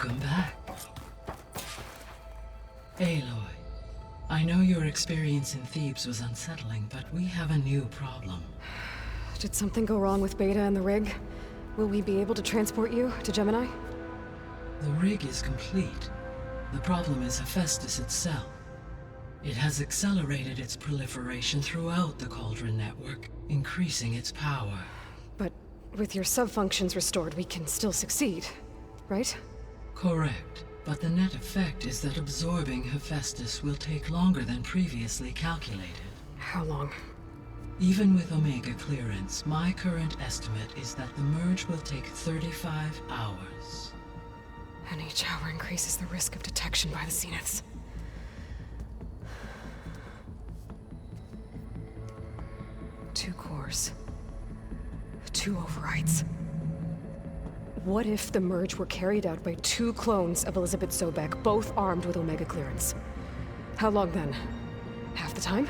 Welcome back. Aloy, I know your experience in Thebes was unsettling, but we have a new problem. Did something go wrong with Beta and the rig? Will we be able to transport you to Gemini? The rig is complete. The problem is Hephaestus itself. It has accelerated its proliferation throughout the Cauldron network, increasing its power. But with your sub-functions restored, we can still succeed, right? Correct. But the net effect is that absorbing Hephaestus will take longer than previously calculated. How long? Even with Omega clearance, my current estimate is that the merge will take 35 hours. And each hour increases the risk of detection by the Zeniths. Two cores. Two overrides. What if the merge were carried out by two clones of Elizabeth Sobek, both armed with Omega clearance? How long then? Half the time?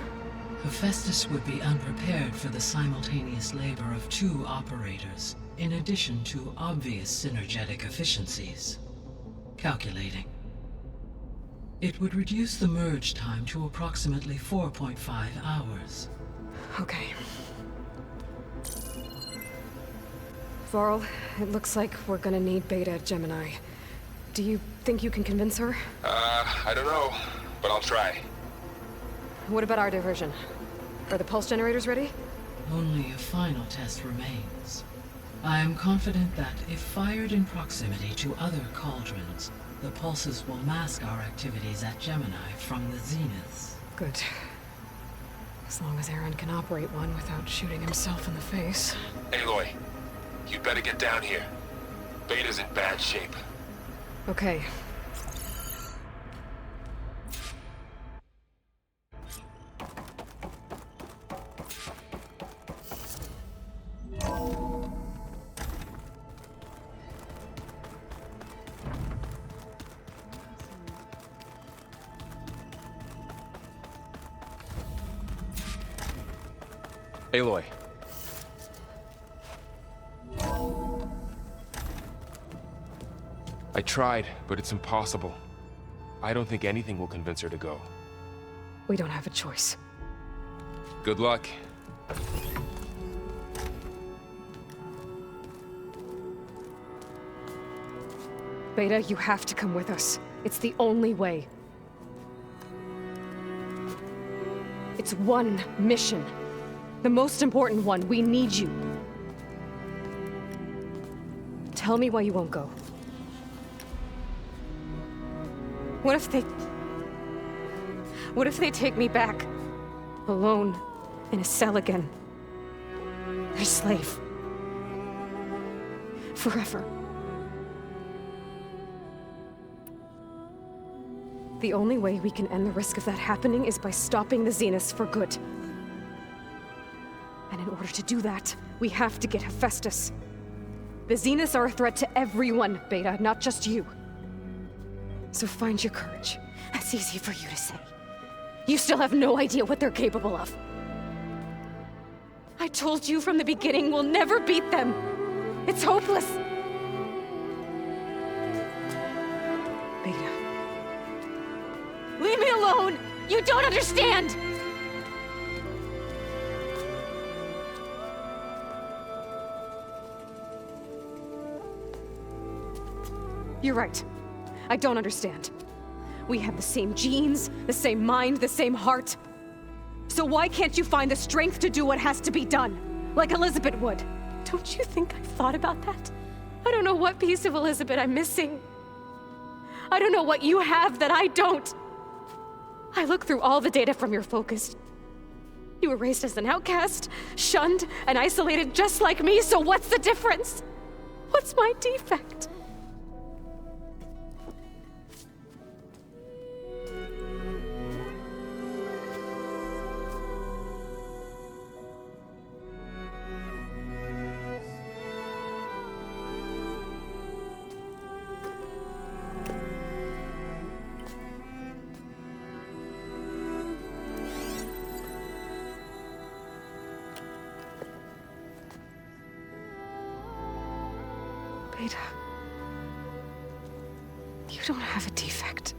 Hephaestus would be unprepared for the simultaneous labor of two operators, in addition to obvious synergetic efficiencies. Calculating. It would reduce the merge time to approximately 4.5 hours. Okay. Varl, it looks like we're gonna need Beta at Gemini. Do you think you can convince her? I don't know, but I'll try. What about our diversion? Are the pulse generators ready? Only a final test remains. I am confident that if fired in proximity to other cauldrons, the pulses will mask our activities at Gemini from the Zeniths. Good. As long as Aaron can operate one without shooting himself in the face. Aloy, you better get down here. Beta's in bad shape. Okay. Aloy. I tried, but it's impossible. I don't think anything will convince her to go. We don't have a choice. Good luck. Beta, you have to come with us. It's the only way. It's one mission. The most important one. We need you. Tell me why you won't go. What if they take me back? Alone, in a cell again. A slave. Forever. The only way we can end the risk of that happening is by stopping the Zeniths for good. And in order to do that, we have to get Hephaestus. The Zeniths are a threat to everyone, Beta, not just you. So find your courage. That's easy for you to say. You still have no idea what they're capable of. I told you from the beginning we'll never beat them. It's hopeless. Beta. Leave me alone! You don't understand! You're right. I don't understand. We have the same genes, the same mind, the same heart. So why can't you find the strength to do what has to be done? Like Elizabeth would. Don't you think I've thought about that? I don't know what piece of Elizabeth I'm missing. I don't know what you have that I don't. I look through all the data from your focus. You were raised as an outcast, shunned, and isolated just like me, so what's the difference? What's my defect? Beta. don't have a defect.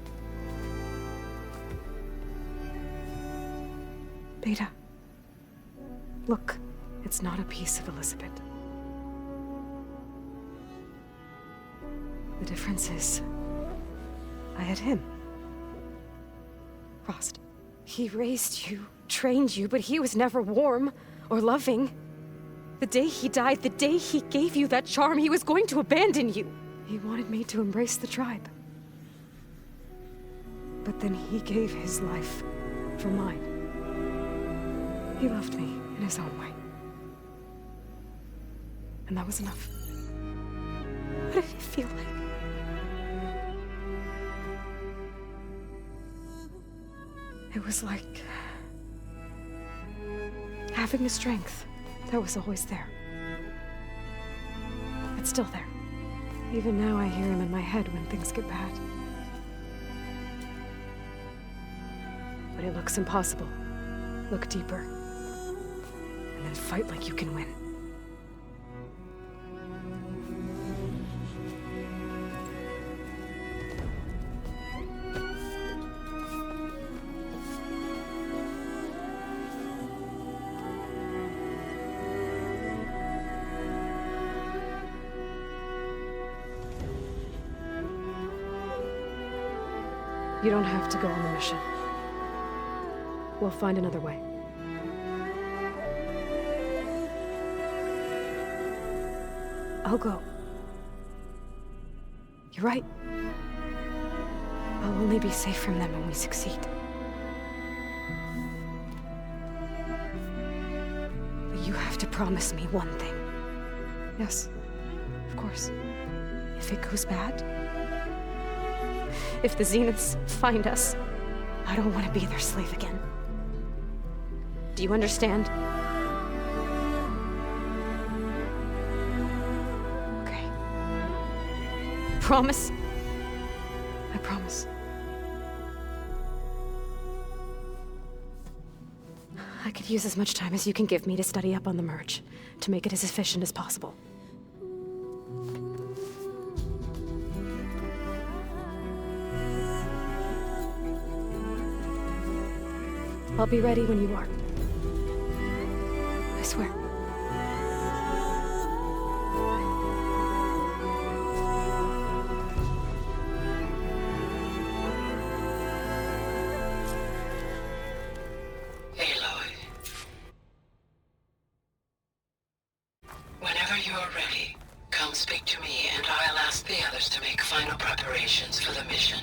Beta. Look, it's not a piece of Elizabeth. The difference is, I had him. Frost. He raised you, trained you, but he was never warm or loving. The day he died, the day he gave you that charm, he was going to abandon you. He wanted me to embrace the tribe. But then he gave his life for mine. He loved me in his own way. And that was enough. What did it feel like? It was like having a strength that was always there. It's still there. Even now I hear him in my head when things get bad. But it looks impossible. Look deeper. And then fight like you can win. You don't have to go on the mission. We'll find another way. I'll go. You're right. I'll only be safe from them when we succeed. But you have to promise me one thing. Yes, of course. If it goes bad, if the Zeniths find us, I don't want to be their slave again. Do you understand? Okay. Promise? I promise. I could use as much time as you can give me to study up on the merge, to make it as efficient as possible. I'll be ready when you are. I swear. Aloy. Whenever you're ready, come speak to me and I'll ask the others to make final preparations for the mission.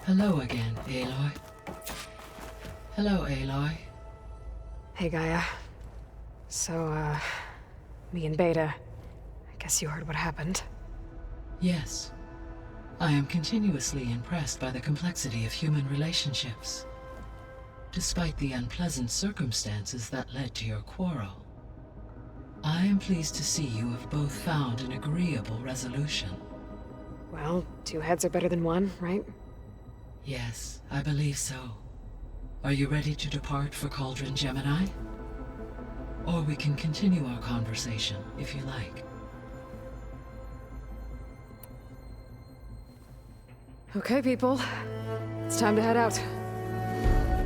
Hello again, Aloy. Hello, Aloy. Hey, Gaia. So, me and Beta, I guess you heard what happened. Yes. I am continuously impressed by the complexity of human relationships. Despite the unpleasant circumstances that led to your quarrel, I am pleased to see you have both found an agreeable resolution. Well, two heads are better than one, right? Yes, I believe so. Are you ready to depart for Cauldron Gemini? Or we can continue our conversation, if you like. Okay, people. It's time to head out.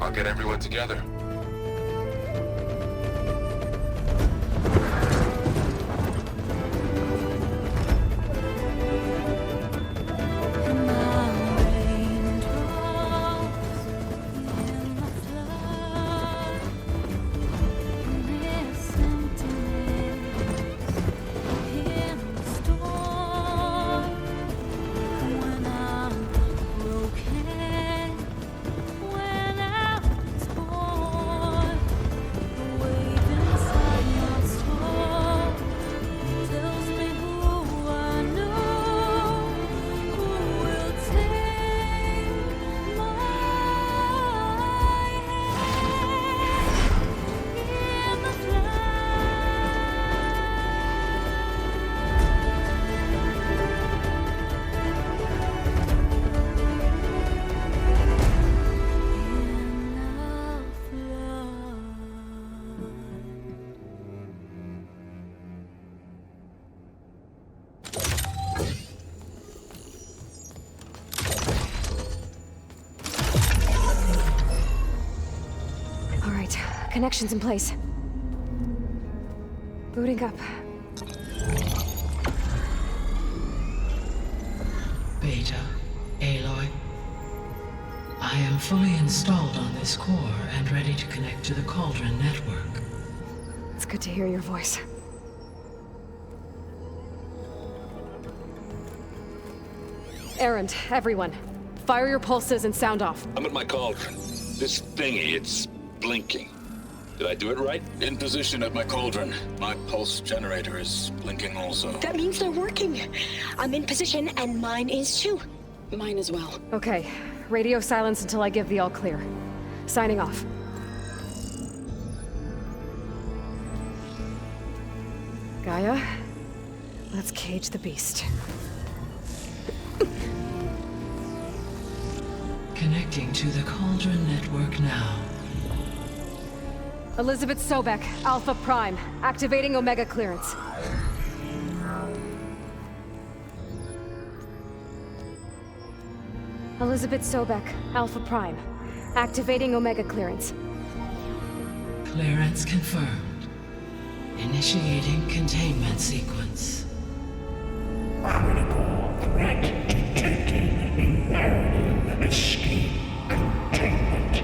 I'll get everyone together. When I was born connection's in place. Booting up. Beta, Aloy. I am fully installed on this core and ready to connect to the Cauldron network. It's good to hear your voice. Errand, everyone. Fire your pulses and sound off. I'm at my cauldron. This thingy, it's blinking. Did I do it right? In position at my cauldron. My pulse generator is blinking also. That means they're working. I'm in position and mine is too. Mine as well. Okay. Radio silence until I give the all clear. Signing off. Gaia, let's cage the beast. Connecting to the Cauldron network now. Elizabeth Sobek, Alpha Prime, activating Omega clearance. Elizabeth Sobek, Alpha Prime, activating Omega clearance. Clearance confirmed. Initiating containment sequence. Critical threat detected. Imperative escape containment.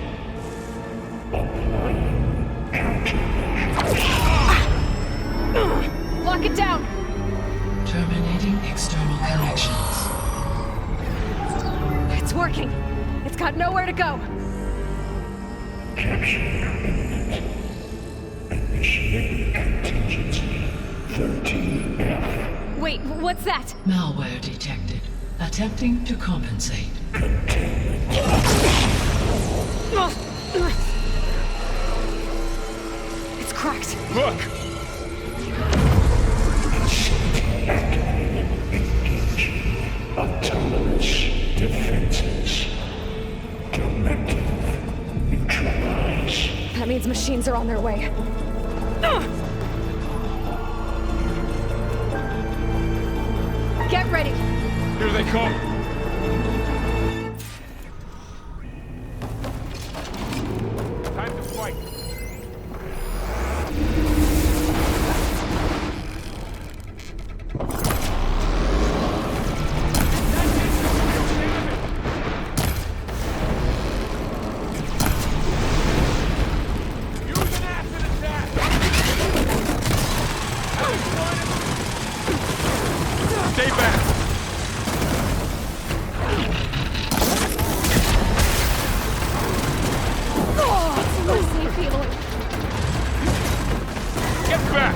Applying countermeasures. Lock it down! Terminating external connections. It's working. It's got nowhere to go. Capture imminent. Initiating contingency 13F. Wait, what's that? Malware detected. Attempting to compensate. It's cracked. Look! Engaging autonomous defenses. Directive neutralize. That means machines are on their way. Get ready. Here they come! Time to fight! Stay back! It's a loosening feeling. Get back!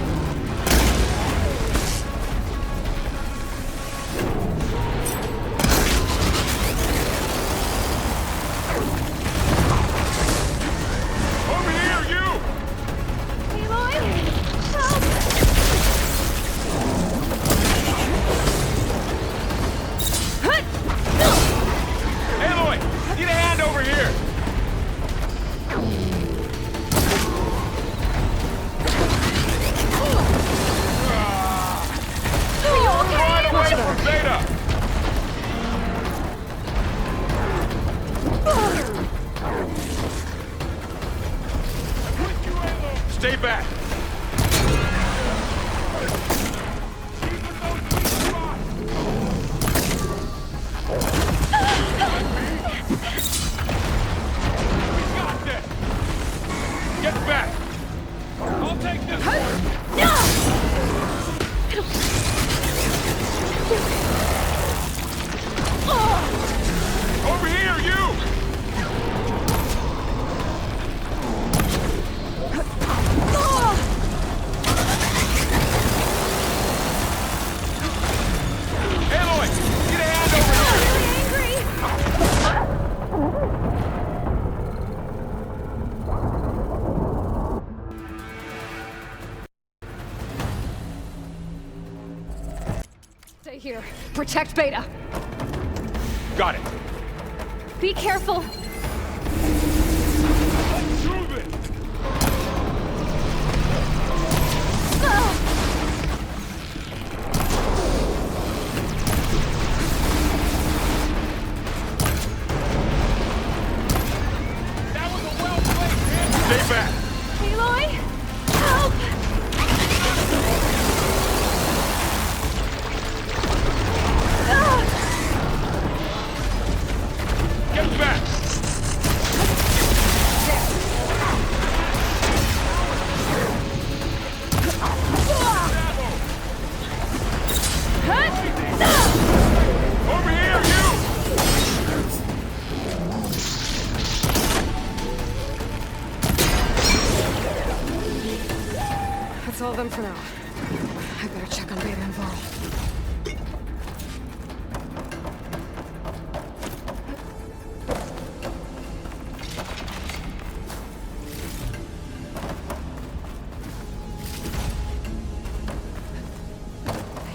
Over here, you! Aloy! Help! Aloy! Need a hand over here! Run away from Beta! Stay back! We got this! Get back! I'll take this one! Over here, you! Aloy! Get a hand over here! Stay here. Protect Beta. Got it! Be careful. Move it! That was a well-played hit! Stay back! That's all of them for now. I better check on Beta and Varl.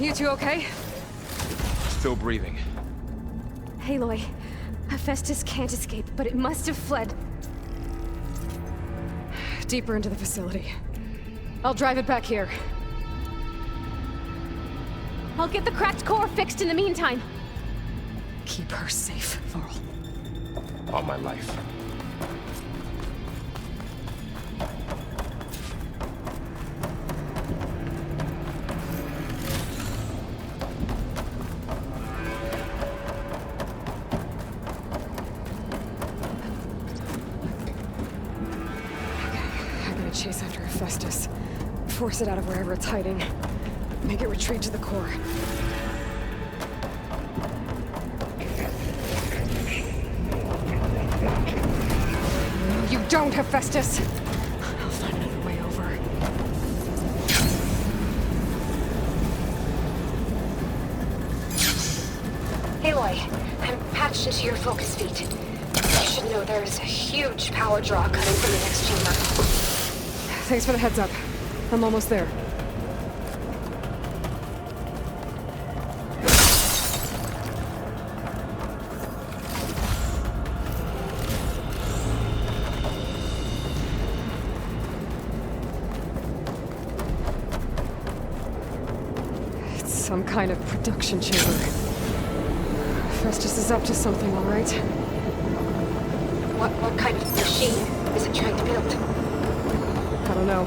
You two okay? Still breathing. Aloy, Hephaestus can't escape, but it must have fled. Deeper into the facility. I'll drive it back here. I'll get the cracked core fixed in the meantime. Keep her safe, Varl. All my life. Chase after Hephaestus. Force it out of wherever it's hiding. Make it retreat to the core. No, you don't, Hephaestus! I'll find another way over. Aloy, I'm patched into your focus feed. You should know there's a huge power draw coming from the next chamber. Thanks for the heads up. I'm almost there. It's some kind of production chamber. Festus is up to something, all right? What kind of machine is it trying to build? I don't know,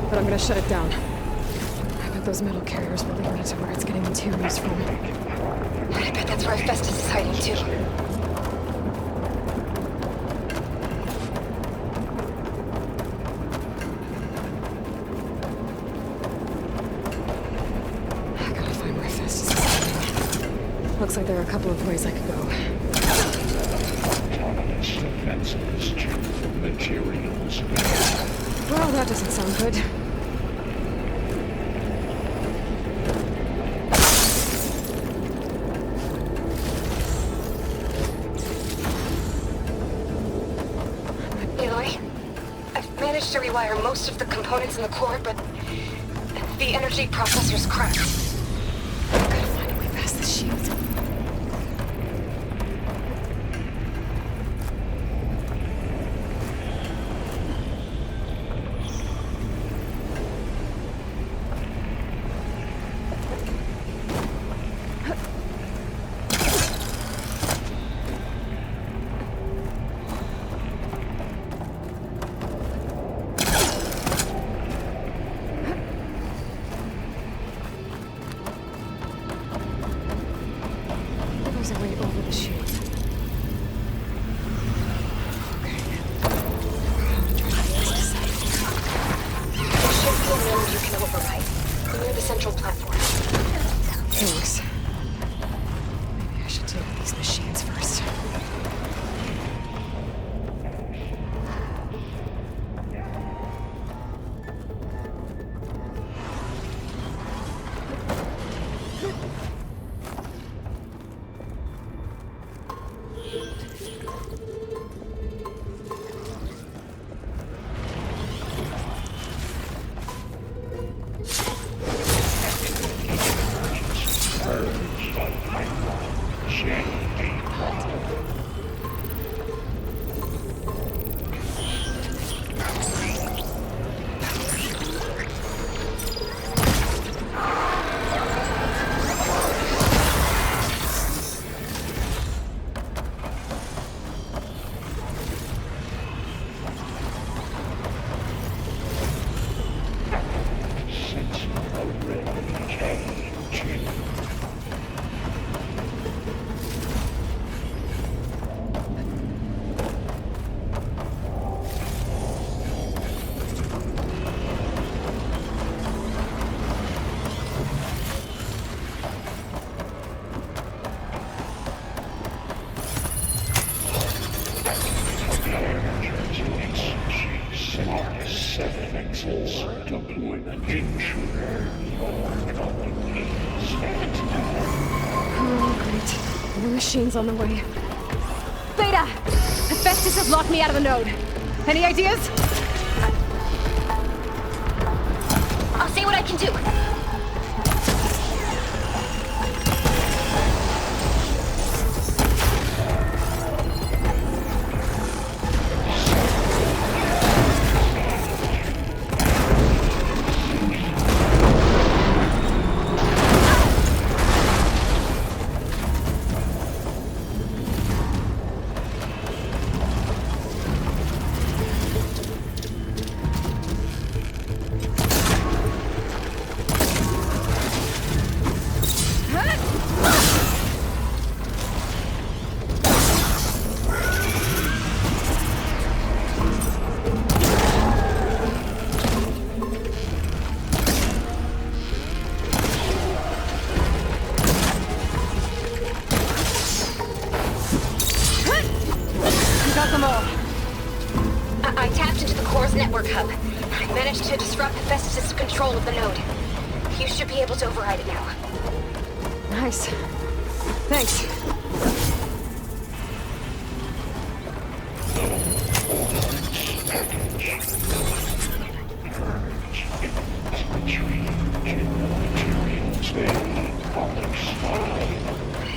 but I'm gonna shut it down. I bet those metal carriers will lead me to where it's getting materials from. I bet that's where Festus is hiding too. I gotta find where Festus is hiding. Looks like there are a couple of ways I could go. Autonomous defenses to materials. Well, that doesn't sound good. Aloy, I've managed to rewire most of the components in the core, but the energy processor's cracked. I've gotta find a way past the shield. Infects deployment intruder. Oh, great. More machines on the way. Beta! Hephaestus has locked me out of the node. Any ideas? I'll see what I can do. I tapped into the core's network hub. I managed to disrupt Hephaestus' control of the node. You should be able to override it now. Nice. Thanks.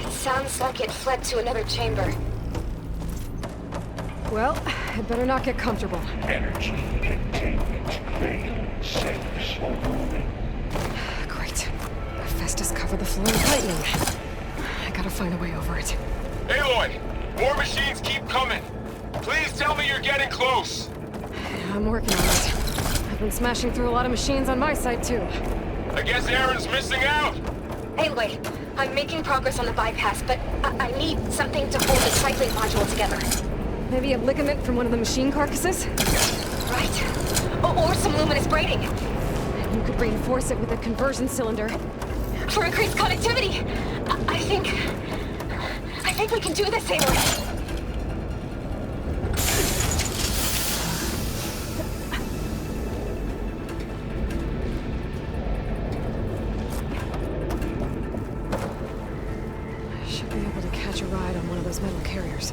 It sounds like it fled to another chamber. Well, I'd better not get comfortable. Energy containment failed. 6 overrun. Great. Hephaestus covered the floor with lightning. I gotta find a way over it. Aloy! More machines keep coming! Please tell me you're getting close! I'm working on it. I've been smashing through a lot of machines on my side, too. I guess Aaron's missing out! Aloy, I'm making progress on the bypass, but I need something to hold the cycling module together. Maybe a ligament from one of the machine carcasses? Right. Or some luminous braiding. You could reinforce it with a conversion cylinder. For increased connectivity! I think we can do this, Aloy. I should be able to catch a ride on one of those metal carriers.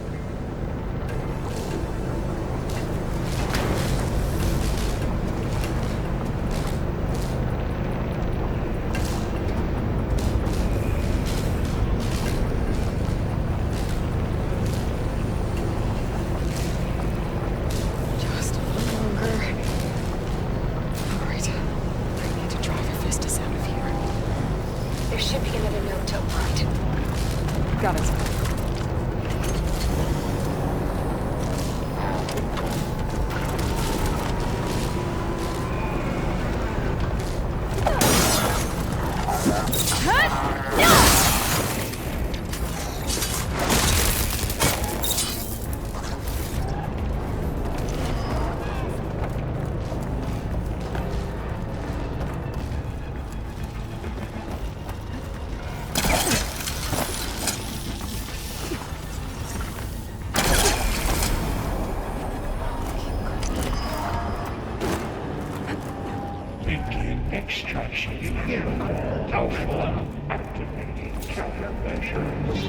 Just a little longer. All right. I need to drive Hephaestus out of here. There should be another node to override. Got it. Begin extraction protocol Alpha. Activating countermeasures.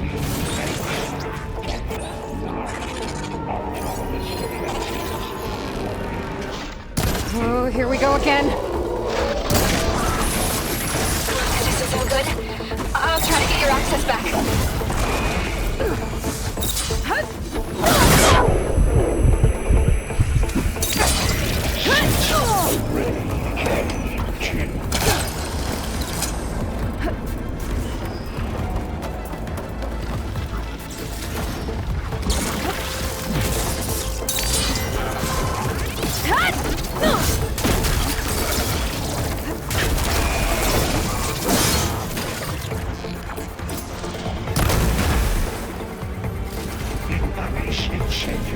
Oh, here we go again. This isn't good. I'll try to get your access back. Increase incentive.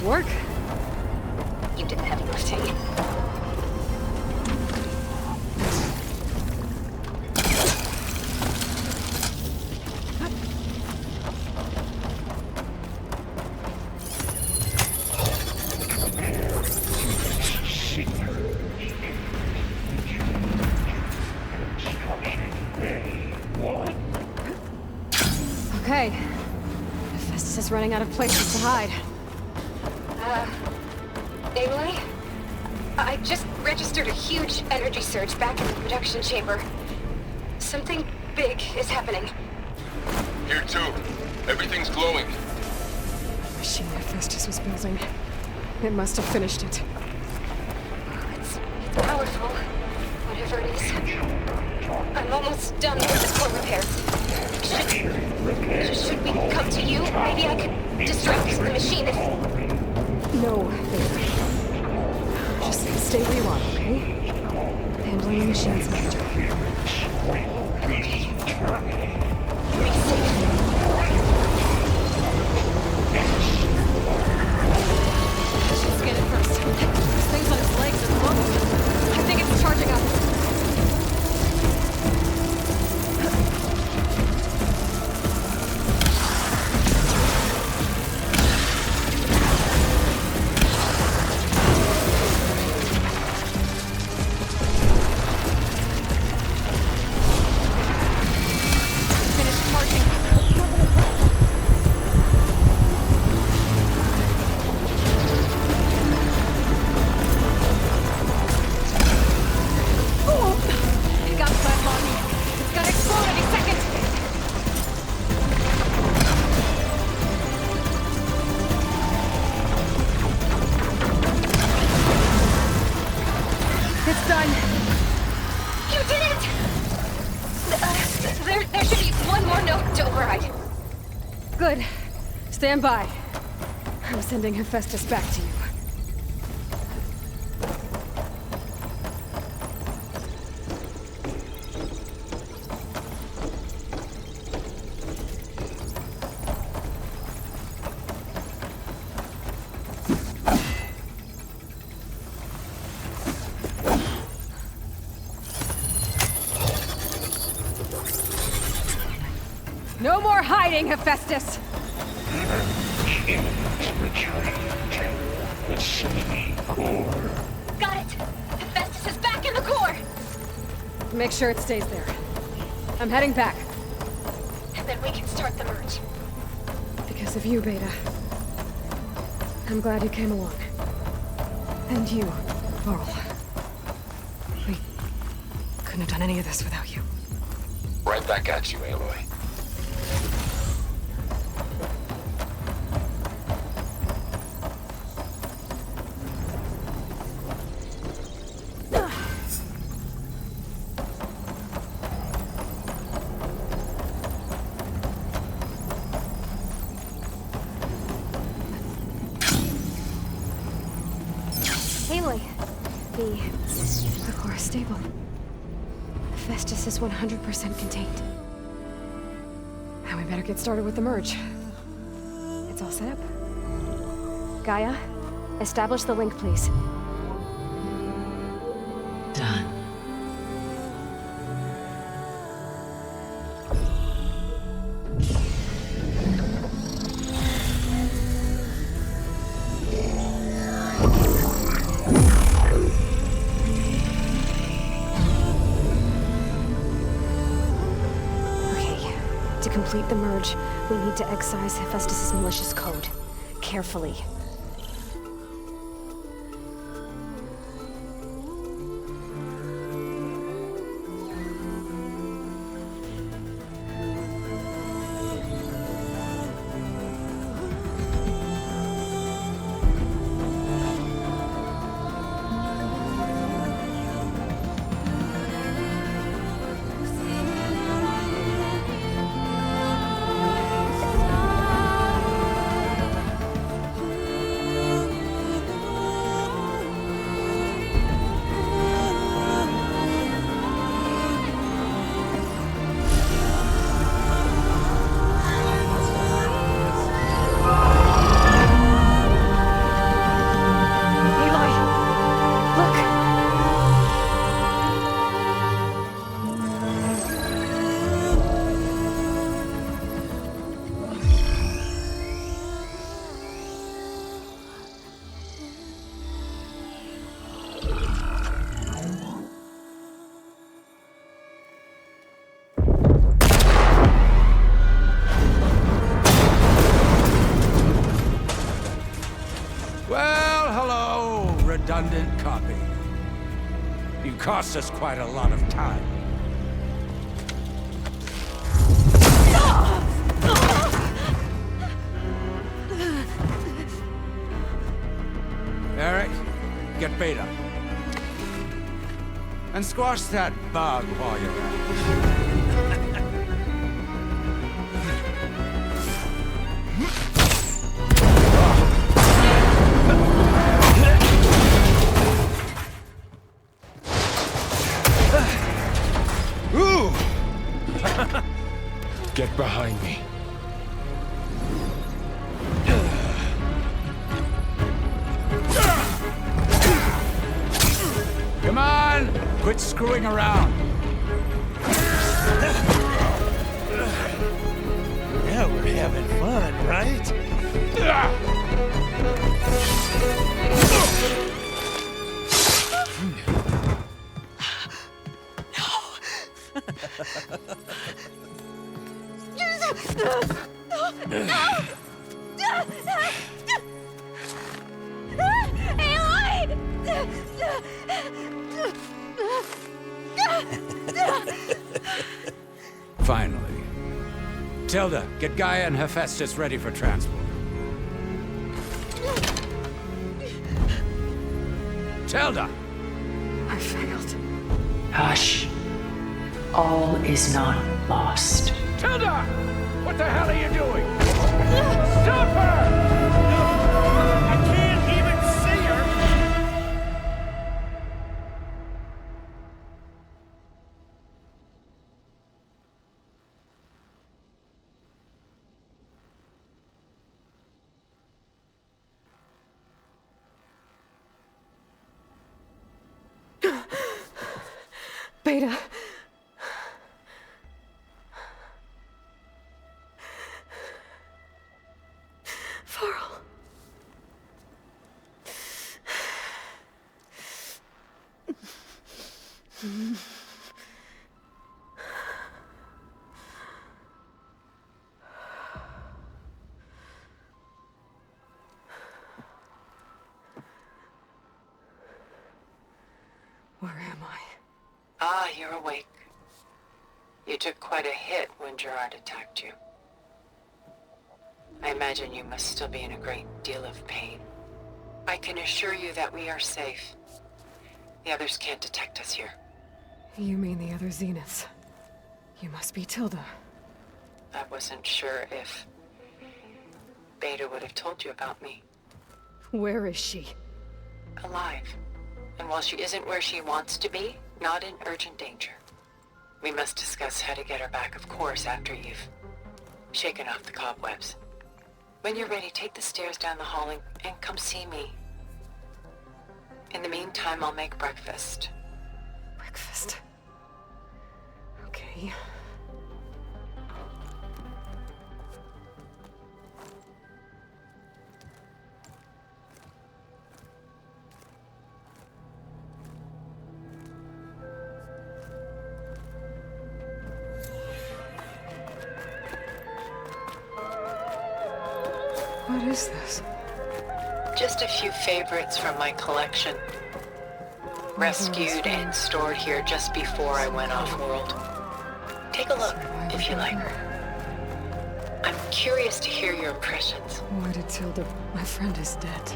Good work. You did the heavy lifting. Okay. Festus is running out of places to hide. Aloy? I just registered a huge energy surge back in the production chamber. Something big is happening. Here too. Everything's glowing. The machine that Festus was building. It must have finished it. It's powerful, whatever it is. I'm almost done with the core repairs. Should we come to you? Maybe I could distract the machine if... No, baby. Just stay where you are, okay? Handling the machine's my job. Be safe. Let's get it first. This thing's on its legs at the moment. I think it's charging up. Good. Stand by. I'm sending Hephaestus back to you. No more hiding, Hephaestus! The Sony core. Got it! Hephaestus is back in the core! Make sure it stays there. I'm heading back. And then we can start the merge. Because of you, Beta. I'm glad you came along. And you, Laurel. We couldn't have done any of this without you. Right back at you, Aloy. Aloy, the core is stable. Festus is 100% contained. Now we better get started with the merge. It's all set up. Gaia, establish the link, please. Done. To complete the merge, we need to excise Hephaestus' malicious code. Carefully. Well, hello, redundant copy. You cost us quite a lot of time. Eric, get Beta. And squash that bug while you're at it. Ooh! Get behind me. Come on! Quit screwing around. Now we're having fun, right? Finally. Tilda, get Gaia and Hephaestus ready for transport. Tilda! I failed. Hush. All is not lost. Tilda! What the hell are you doing? Stop her! I can't even see her! Beta. Farrell. Where am I? Ah, you're awake. You took quite a hit when Gerard attacked you. I imagine you must still be in a great deal of pain. I can assure you that we are safe. The others can't detect us here. You mean the other Zeniths? You must be Tilda. I wasn't sure if Beta would have told you about me. Where is she? Alive. And while she isn't where she wants to be, not in urgent danger. We must discuss how to get her back, of course, after you've shaken off the cobwebs. When you're ready, take the stairs down the hall and come see me. In the meantime, I'll make breakfast. Breakfast. Okay. What is this? Just a few favorites from my collection. Rescued and stored here just before I went off-world. Take a look, if you like. I'm curious to hear your impressions. Why did Tilda? My friend is dead.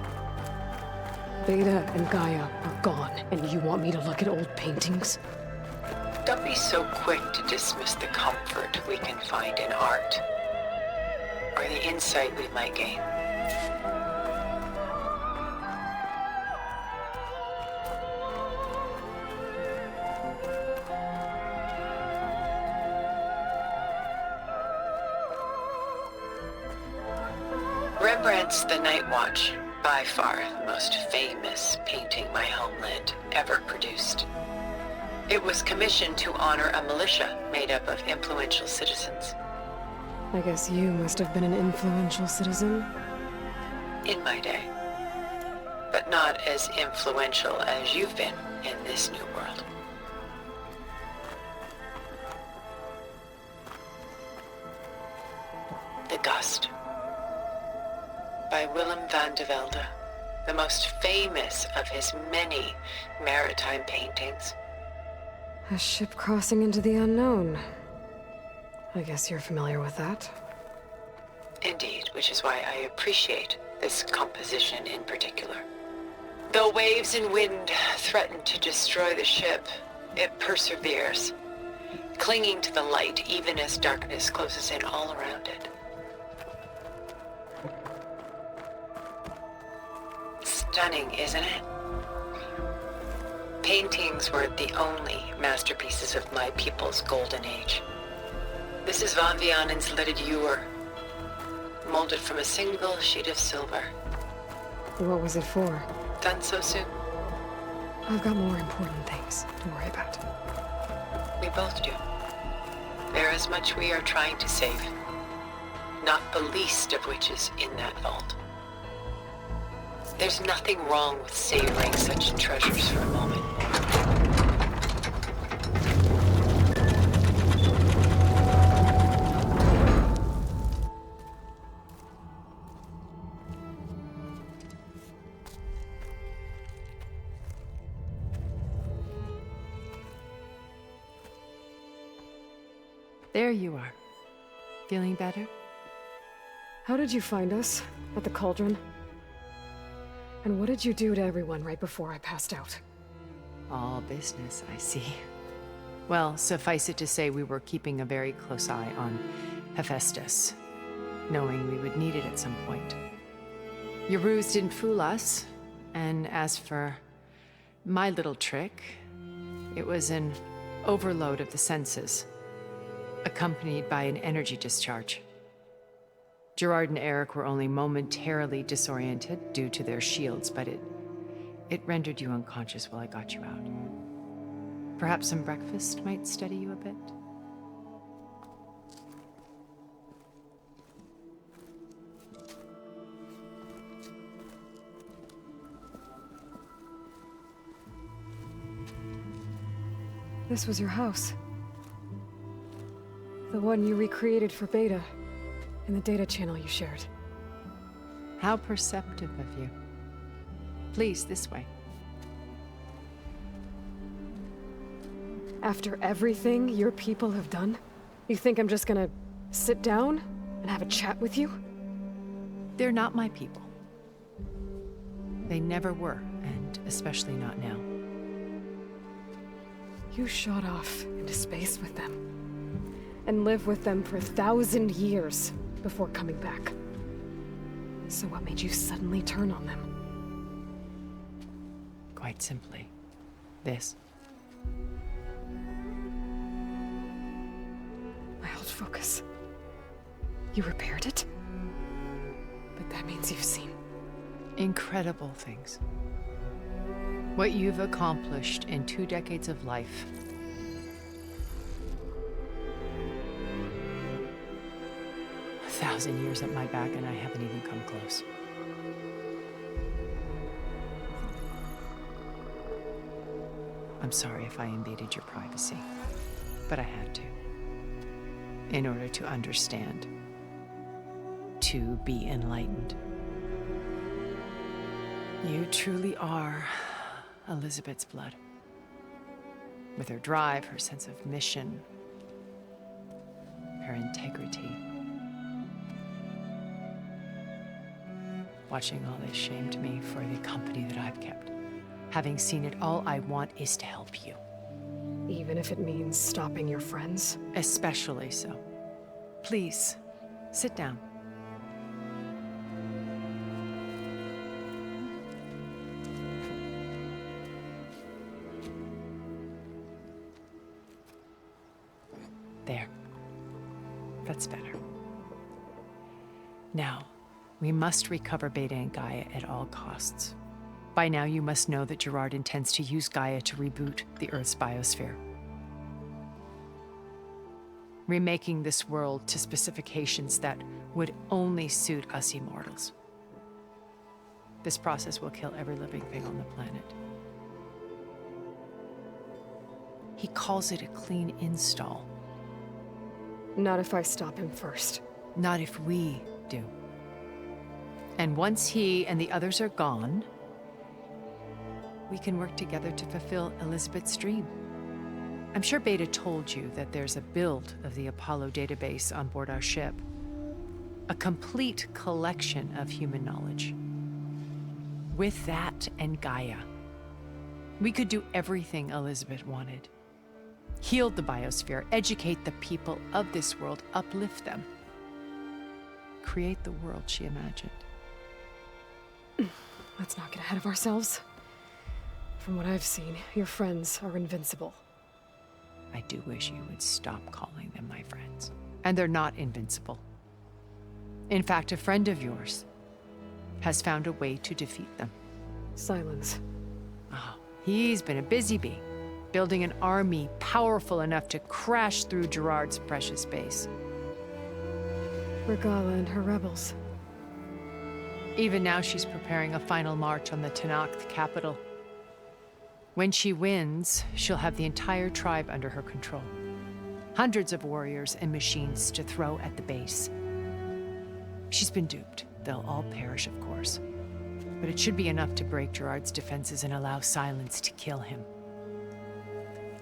Beta and Gaia are gone, and you want me to look at old paintings? Don't be so quick to dismiss the comfort we can find in art, or the insight we might gain. Rembrandt's The Night Watch, by far the most famous painting my homeland ever produced. It was commissioned to honor a militia made up of influential citizens. I guess you must have been an influential citizen. In my day. But not as influential as you've been in this new world. The Gust by Willem van de Velde. the most famous of his many maritime paintings. A ship crossing into the unknown. I guess you're familiar with that. Indeed, which is why I appreciate this composition in particular. Though waves and wind threaten to destroy the ship, it perseveres, clinging to the light even as darkness closes in all around it. Stunning, isn't it? Paintings were the only masterpieces of my people's golden age. This is Van Vianen's leaded ewer, molded from a single sheet of silver. What was it for? Done so soon? I've got more important things to worry about. We both do. There is much we are trying to save, not the least of which is in that vault. There's nothing wrong with savoring such treasures for a moment. There you are. Feeling better? How did you find us? At the cauldron? And what did you do to everyone right before I passed out? All business, I see. Well, suffice it to say we were keeping a very close eye on Hephaestus, knowing we would need it at some point. Your ruse didn't fool us, and as for my little trick, it was an overload of the senses, accompanied by an energy discharge. Gerard and Eric were only momentarily disoriented due to their shields, but it rendered you unconscious while I got you out. Perhaps some breakfast might steady you a bit? This was your house. The one you recreated for Beta, in the data channel you shared. How perceptive of you. Please, this way. After everything your people have done, you think I'm just gonna sit down and have a chat with you? They're not my people. They never were, and especially not now. You shot off into space with them, and lived with them for 1,000 years before coming back. So what made you suddenly turn on them? Quite simply, this. My old focus. You repaired it? But that means you've seen Incredible things. What you've accomplished in 2 decades of life. A 1,000 years at my back and I haven't even come close. I'm sorry if I invaded your privacy, but I had to. In order to understand. To be enlightened. You truly are Elizabeth's blood. With her drive, her sense of mission, her integrity. Watching all this shamed me for the company that I've kept. Having seen it, all I want is to help you. even if it means stopping your friends? Especially so. Please, sit down. There. That's better. Now, we must recover Beta and Gaia at all costs. By now, you must know that Gerard intends to use Gaia to reboot the Earth's biosphere. Remaking this world to specifications that would only suit us immortals. This process will kill every living thing on the planet. He calls it a clean install. Not if I stop him first. Not if we do. And once he and the others are gone, we can work together to fulfill Elizabeth's dream. I'm sure Beta told you that there's a build of the Apollo database on board our ship. A complete collection of human knowledge. With that and Gaia, we could do everything Elizabeth wanted. Heal the biosphere, educate the people of this world, uplift them. Create the world she imagined. Let's not get ahead of ourselves. From what I've seen, your friends are invincible. I do wish you would stop calling them my friends. And they're not invincible. In fact, a friend of yours has found a way to defeat them. Silence. Oh, he's been a busy bee, building an army powerful enough to crash through Gerard's precious base. Regala and her rebels. Even now, she's preparing a final march on the Tenakth capital. When she wins, she'll have the entire tribe under her control. Hundreds of warriors and machines to throw at the base. She's been duped. They'll all perish, of course. But it should be enough to break Gerard's defenses and allow Silence to kill him.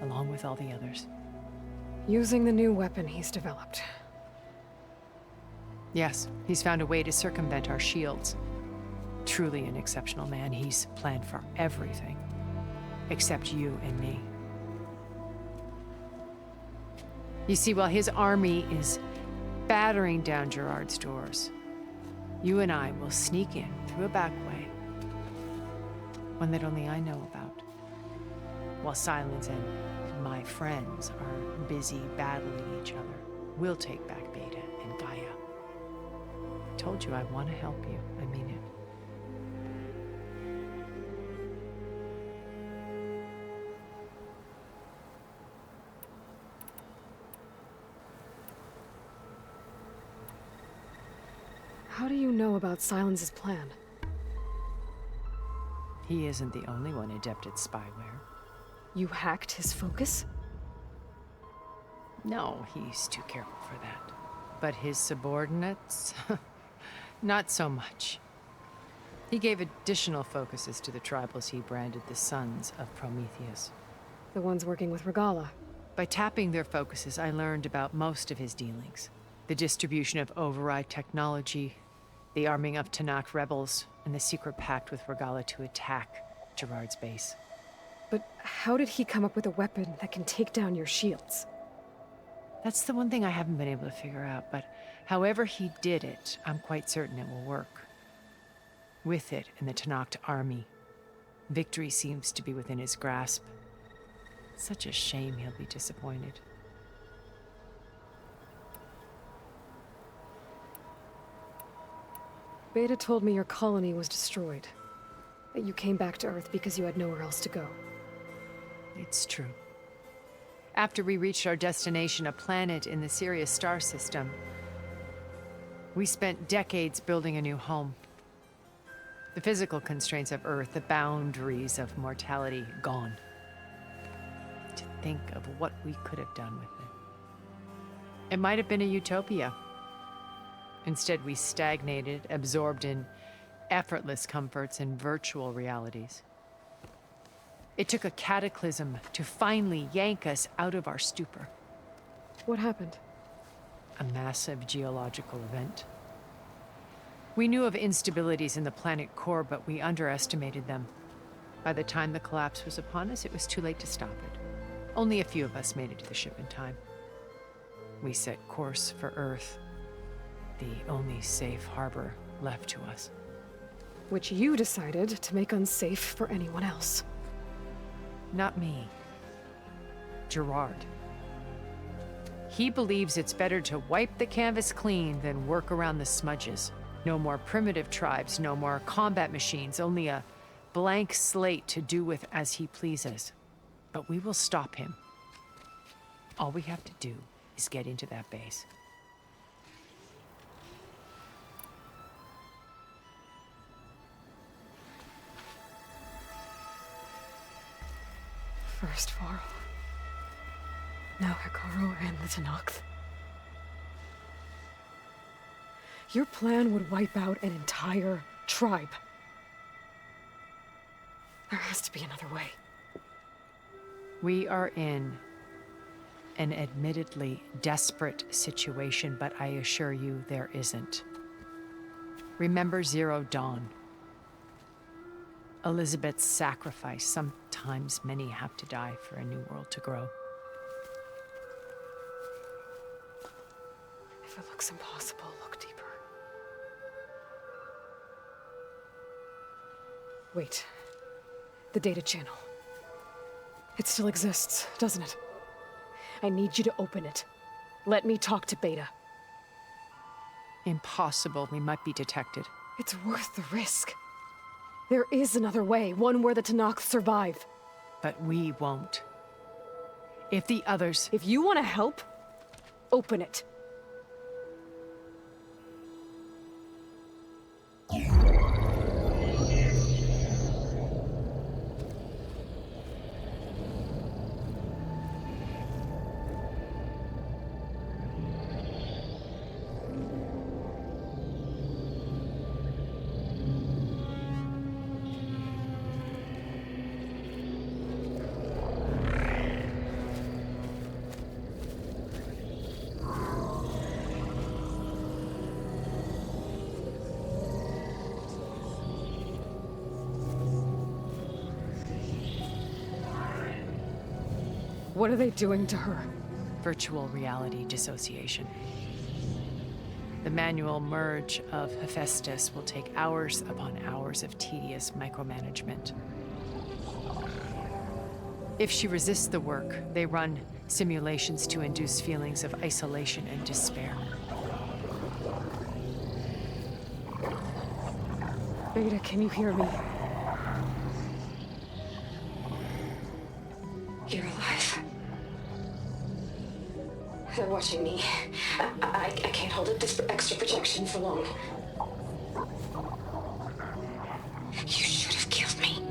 Along with all the others. Using the new weapon he's developed. Yes, he's found a way to circumvent our shields. Truly an exceptional man. He's planned for everything. Except you and me. You see, while his army is battering down Gerard's doors, you and I will sneak in through a back way. One that only I know about. While Silence and my friends are busy battling each other, we'll take back Beta and Gaia. I told you I want to help you. I mean it. How do you know about Silence's plan? He isn't the only one adept at spyware. You hacked his focus? No, he's too careful for that. But his subordinates? Not so much. He gave additional focuses to the tribals he branded the Sons of Prometheus. The ones working with Regala. By tapping their focuses, I learned about most of his dealings. The distribution of override technology, the arming of Tenakth rebels, and the secret pact with Regala to attack Gerard's base. But how did he come up with a weapon that can take down your shields? That's the one thing I haven't been able to figure out, but however he did it, I'm quite certain it will work. With it and the Tenakth army, victory seems to be within his grasp. Such a shame he'll be disappointed. Beta told me your colony was destroyed. That you came back to Earth because you had nowhere else to go. It's true. After we reached our destination, a planet in the Sirius star system, we spent decades building a new home. The physical constraints of Earth, the boundaries of mortality, gone. To think of what we could have done with it. It might have been a utopia. Instead, we stagnated, absorbed in effortless comforts and virtual realities. It took a cataclysm to finally yank us out of our stupor. What happened? A massive geological event. We knew of instabilities in the planet core, but we underestimated them. By the time the collapse was upon us, it was too late to stop it. Only a few of us made it to the ship in time. We set course for Earth, the only safe harbor left to us. Which you decided to make unsafe for anyone else. Not me. Gerard. He believes it's better to wipe the canvas clean than work around the smudges. No more primitive tribes, no more combat machines, only a blank slate to do with as he pleases. But we will stop him. All we have to do is get into that base. First Varl. Now Hekarro and the Tenakth. Your plan would wipe out an entire tribe. There has to be another way. We are in an admittedly desperate situation, but I assure you there isn't. Remember Zero Dawn. Elizabeth's sacrifice. Sometimes many have to die for a new world to grow. If it looks impossible, look deeper. Wait. The data channel. It still exists, doesn't it? I need you to open it. Let me talk to Beta. Impossible. We might be detected. It's worth the risk. There is another way, one where the Tenakth survive. But we won't. If the others... If you want to help, open it. What are they doing to her? Virtual reality dissociation. The manual merge of Hephaestus will take hours upon hours of tedious micromanagement. If she resists the work, they run simulations to induce feelings of isolation and despair. Beta, can you hear me? You're alive. They're watching me. I can't hold up this extra protection for long. You should have killed me.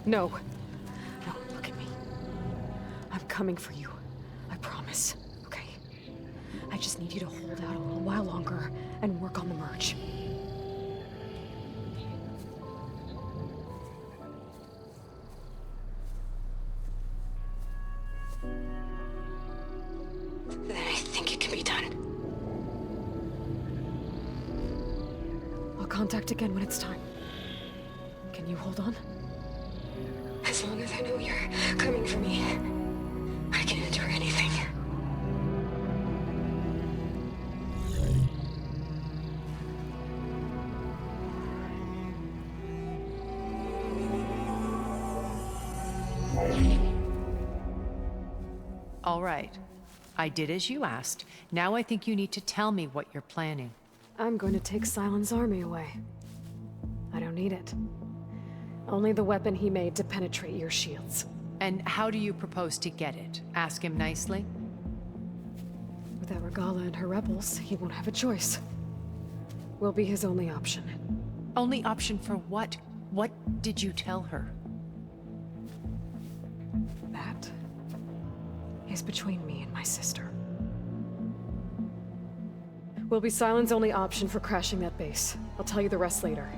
No. No, look at me. I'm coming for you. I promise. Okay? I just need you to hold out a little while longer and work on the merge. Then I think it can be done. I'll contact again when it's time. Can you hold on? As long as I know you're coming for me, I can endure anything. All right. I did as you asked. Now I think you need to tell me what you're planning. I'm going to take Sylens' army away. I don't need it. Only the weapon he made to penetrate your shields. And how do you propose to get it? Ask him nicely? Without Regala and her rebels, he won't have a choice. We'll be his only option. Only option for what? What did you tell her? That is between me and my sister. Will be Sylens' only option for crashing that base. I'll tell you the rest later.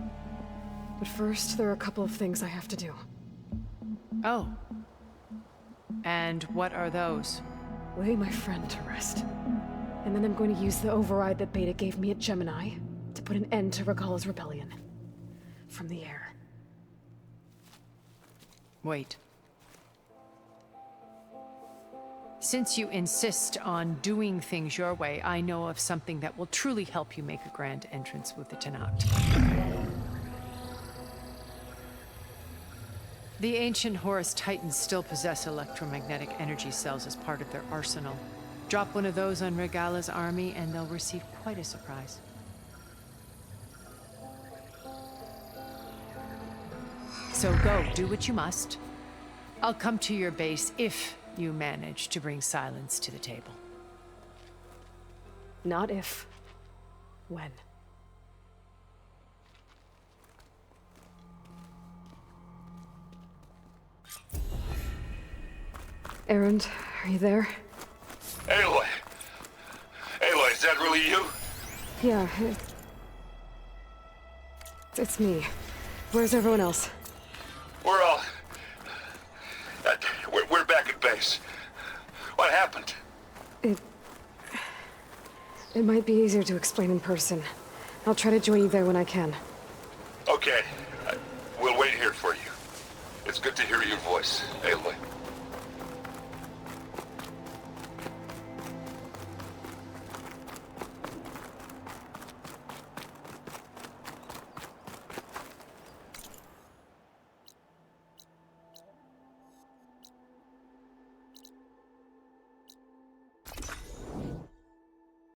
But first, there are a couple of things I have to do. Oh. And what are those? Lay my friend to rest. And then I'm going to use the override that Beta gave me at Gemini to put an end to Regala's rebellion. From the air. Wait. Since you insist on doing things your way, I know of something that will truly help you make a grand entrance with the Tenakth. The ancient Horus Titans still possess electromagnetic energy cells as part of their arsenal. Drop one of those on Regala's army and they'll receive quite a surprise. So go, do what you must. I'll come to your base if you manage to bring Sylens to the table. Not if. When. Erend, are you there? Aloy! Aloy, is that really you? Yeah, it's me. Where's everyone else? We're all... we're back at base. What happened? It might be easier to explain in person. I'll try to join you there when I can. Okay. We'll wait here for you. It's good to hear your voice, Aloy.